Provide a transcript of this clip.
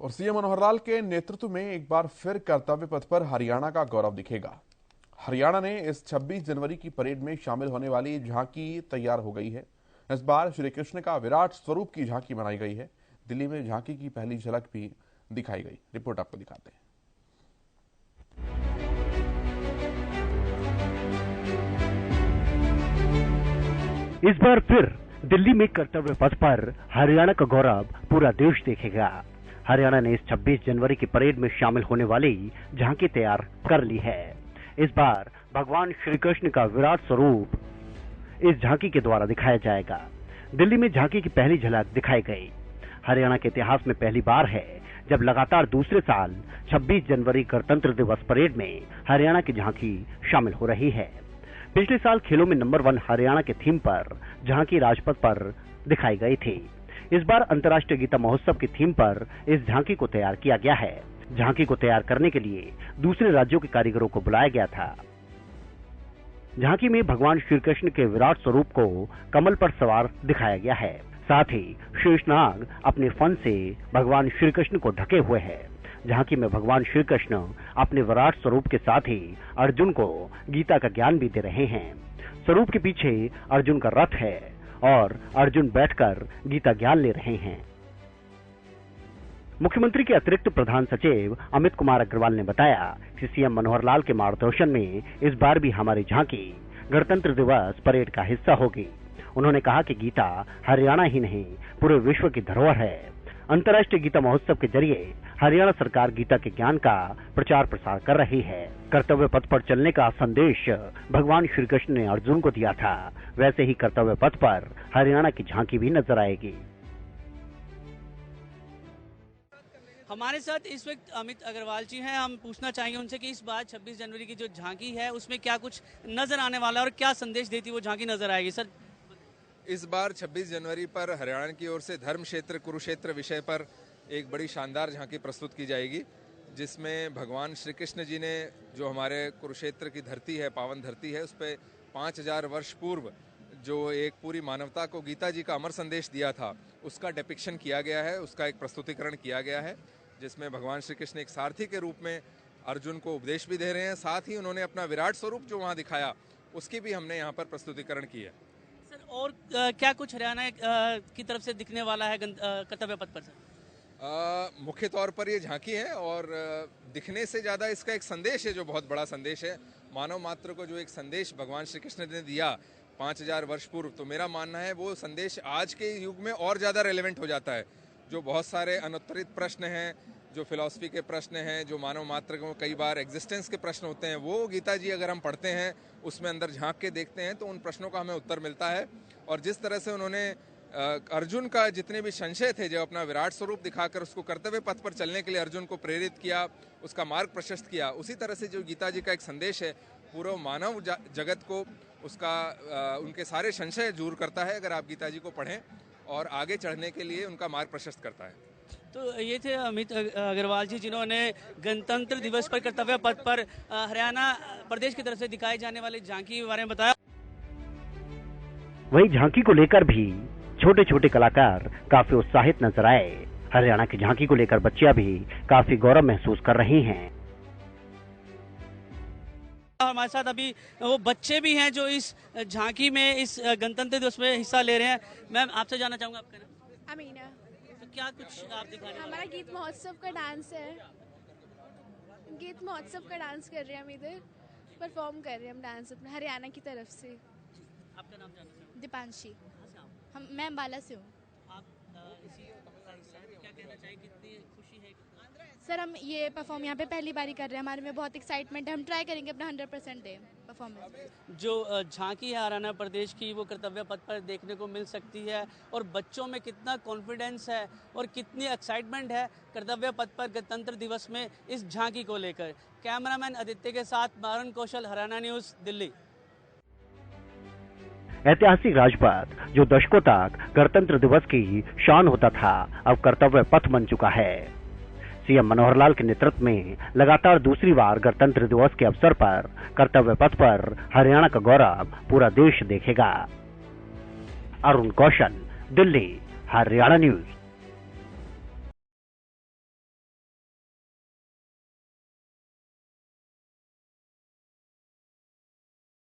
और सीएम मनोहर लाल के नेतृत्व में एक बार फिर कर्तव्य पथ पर हरियाणा का गौरव दिखेगा। हरियाणा ने इस 26 जनवरी की परेड में शामिल होने वाली झांकी तैयार हो गई है। इस बार श्री कृष्ण का विराट स्वरूप की झांकी बनाई गई है। दिल्ली में झांकी की पहली झलक भी दिखाई गई। रिपोर्ट आपको दिखाते हैं। इस बार फिर दिल्ली में कर्तव्य पथ पर हरियाणा का गौरव पूरा देश देखेगा। हरियाणा ने इस 26 जनवरी की परेड में शामिल होने वाली झांकी तैयार कर ली है। इस बार भगवान श्री कृष्ण का विराट स्वरूप इस झांकी के द्वारा दिखाया जाएगा। दिल्ली में झांकी की पहली झलक दिखाई गई। हरियाणा के इतिहास में पहली बार है जब लगातार दूसरे साल 26 जनवरी गणतंत्र दिवस परेड में हरियाणा की झांकी शामिल हो रही है। पिछले साल खेलों में नंबर 1 हरियाणा के थीम पर झांकी राजपथ पर दिखाई गई थी। इस बार अंतर्राष्ट्रीय गीता महोत्सव की थीम पर इस झांकी को तैयार किया गया है। झांकी को तैयार करने के लिए दूसरे राज्यों के कारीगरों को बुलाया गया था। झांकी में भगवान श्री कृष्ण के विराट स्वरूप को कमल पर सवार दिखाया गया है। साथ ही शेषनाग अपने फन से भगवान श्री कृष्ण को ढके हुए है। झांकी में भगवान श्री कृष्ण अपने विराट स्वरूप के साथ ही अर्जुन को गीता का ज्ञान भी दे रहे हैं। स्वरूप के पीछे अर्जुन का रथ है और अर्जुन बैठकर गीता ज्ञान ले रहे हैं। मुख्यमंत्री के अतिरिक्त प्रधान सचिव अमित कुमार अग्रवाल ने बताया कि सीएम मनोहर लाल के मार्गदर्शन में इस बार भी हमारी झांकी गणतंत्र दिवस परेड का हिस्सा होगी। उन्होंने कहा कि गीता हरियाणा ही नहीं पूरे विश्व की धरोहर है। अंतर्राष्ट्रीय गीता महोत्सव के जरिए हरियाणा सरकार गीता के ज्ञान का प्रचार प्रसार कर रही है। कर्तव्य पथ पर चलने का संदेश भगवान श्री कृष्ण ने अर्जुन को दिया था, वैसे ही कर्तव्य पथ पर हरियाणा की झांकी भी नजर आएगी। हमारे साथ इस वक्त अमित अग्रवाल जी हैं। हम पूछना चाहेंगे उनसे कि इस बार 26 जनवरी की जो झांकी है उसमें क्या कुछ नजर आने वाला है और क्या संदेश देती वो झांकी नजर आएगी। सर, इस बार 26 जनवरी पर हरियाणा की ओर से धर्म क्षेत्र कुरुक्षेत्र विषय पर एक बड़ी शानदार झांकी प्रस्तुत की जाएगी, जिसमें भगवान श्री कृष्ण जी ने जो हमारे कुरुक्षेत्र की धरती है, पावन धरती है, उस पर 5000 वर्ष पूर्व जो एक पूरी मानवता को गीता जी का अमर संदेश दिया था, उसका डिपिक्शन किया गया है, उसका एक प्रस्तुतिकरण किया गया है, जिसमें भगवान श्री कृष्ण एक सारथी के रूप में अर्जुन को उपदेश भी दे रहे हैं। साथ ही उन्होंने अपना विराट स्वरूप जो वहाँ दिखाया, उसकी भी हमने यहाँ पर प्रस्तुतिकरण की है। सर, और क्या कुछ हरियाणा की तरफ से दिखने वाला है कर्तव्य पथ पर? सर, मुख्य तौर पर ये झांकी है और दिखने से ज़्यादा इसका एक संदेश है जो बहुत बड़ा संदेश है। मानव मात्र को जो एक संदेश भगवान श्री कृष्ण ने दिया 5000 वर्ष पूर्व, तो मेरा मानना है वो संदेश आज के युग में और ज़्यादा रेलेवेंट हो जाता है। जो बहुत सारे अनुत्तरित प्रश्न हैं, जो फिलॉसफी के प्रश्न हैं, जो मानव मात्र को कई बार एग्जिस्टेंस के प्रश्न होते हैं, वो गीता जी अगर हम पढ़ते हैं, उसमें अंदर झांक के देखते हैं, तो उन प्रश्नों का हमें उत्तर मिलता है। और जिस तरह से उन्होंने अर्जुन का जितने भी संशय थे, जो अपना विराट स्वरूप दिखाकर उसको कर्तव्य पथ पर चलने के लिए अर्जुन को प्रेरित किया, उसका मार्ग प्रशस्त किया, उसी तरह से जो गीता जी का एक संदेश है पूरा मानव जगत को उसका उनके सारे संशय दूर करता है अगर आप गीता जी को पढ़ें, और आगे चढ़ने के लिए उनका मार्ग प्रशस्त करता है। तो ये थे अमित अग्रवाल जी, जिन्होंने गणतंत्र दिवस पर कर्तव्य पथ पर हरियाणा प्रदेश की तरफ से दिखाई जाने वाली झांकी के बारे में बताया। वही झांकी को लेकर भी छोटे छोटे कलाकार काफी उत्साहित नजर आए। हरियाणा की झांकी को लेकर बच्चियां भी काफी गौरव महसूस कर रही हैं। हमारे साथ अभी वो बच्चे भी हैं जो इस झांकी में, इस गणतंत्र दिवस में हिस्सा ले रहे हैं। मैम, आपसे जानना चाहूंगा आपका नाम? अमीना। तो क्या कुछ आप दिखा रहे हैं? हमारा गीत महोत्सव का डांस है। गीत महोत्सव का डांस कर रहे हैं हम, इधर परफॉर्म कर रहे हैं हम डांस अपना हरियाणा की तरफ से। आपका नाम जानना चाहूंगा? दीपांशी। मैं अम्बाला से हूँ। आप इसी का हिस्सा हैं, क्या कहना चाहिए, कितनी खुशी है? सर, हम ये परफॉर्म यहाँ पे पहली बार ही कर रहे हैं, हमारे में बहुत एक्साइटमेंट है। हम ट्राई करेंगे अपना 100% दें परफॉर्मेंस। जो झांकी है हरियाणा प्रदेश की, वो कर्तव्य पथ पर देखने को मिल सकती है, और बच्चों में कितना कॉन्फिडेंस है और कितनी एक्साइटमेंट है कर्तव्य पथ पर गणतंत्र दिवस में इस झांकी को लेकर। कैमरामैन आदित्य के साथ मारन कौशल, हरियाणा न्यूज़, दिल्ली। ऐतिहासिक राजपथ जो दशकों तक गणतंत्र दिवस की शान होता था, अब कर्तव्य पथ बन चुका है। सीएम मनोहर लाल के नेतृत्व में लगातार दूसरी बार गणतंत्र दिवस के अवसर पर कर्तव्य पथ पर हरियाणा का गौरव पूरा देश देखेगा। अरुण कौशल, दिल्ली, हरियाणा न्यूज़।